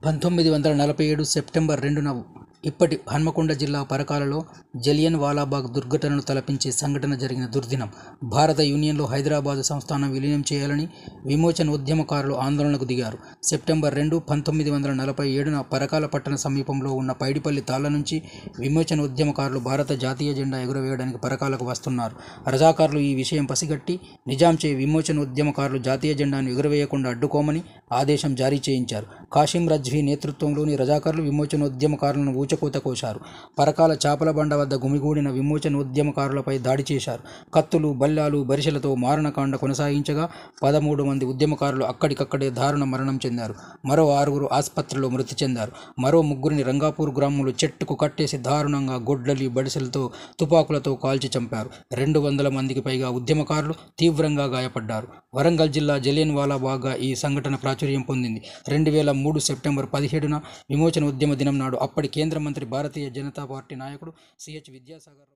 1947 September 2న ఇప్పటి హన్మకొండ జిల్లా పరకాలలో జలియన్ వాలాబాగ్ దుర్ఘటనను తలపించే సంఘటన జరిగిన దుర్దినం. భారత యూనియన్లో హైదరాబాదు సంస్థానం విలీనం చేయాలని విమోచన ఉద్యమకారులు ఆందోళనకు దిగారు. సెప్టెంబర్ 2, 1947న పరకాల పట్టణ సమీపంలో ఉన్న పైడిపల్లి తాళ్ల నుంచి విమోచన ఉద్యమకారులు భారత జాతీయ జెండా ఎగురవేయడానికి పరకాలకు వస్తున్నారు. రజాకారులు ఈ విషయం పసిగట్టి నిజాంచే విమోచన ఉద్యమకారులు జాతీయ జెండాను ఎగురవేయకుండా అడ్డుకోమని ఆదేశం జారీ చేయించారు. కాసిం రజ్వీ నేతృత్వంలోని రజాకారులు విమోచనోద్యమకారులను ఊచకోత కోశారు. పరకాల చాపల బండ వద్ద గుమిగూడిన విమోచనోద్యమకారులపై దాడి చేశారు. కత్తులు, బల్లాలు, బరిసెలతో మారణకాండ కొనసాగించగా 13 మంది ఉద్యమకారులు అక్కడికక్కడే దారుణ మరణం చెందారు. మరో 6 ఆసుపత్రిలో మృతి చెందారు. మరో 3 రంగాపూర్ గ్రామంలో చెట్టుకు కట్టేసి దారుణంగా గొడ్డలి, బడిసెలతో, తుపాకులతో కాల్చి చంపారు. 200 మందికి పైగా ఉద్యమకారులు తీవ్రంగా గాయపడ్డారు. వరంగల్ జిల్లా జలియన్ వాలాబాగ్గా ఈ సంఘటన ప్రాచుర్యం పొందింది. 2003 సెప్టెంబర్ 17న విమోచన ఉద్యమ దినం నాడు అప్పటి కేంద్ర మంత్రి, భారతీయ జనతా పార్టీ నాయకుడు సిహెచ్ విద్యాసాగర్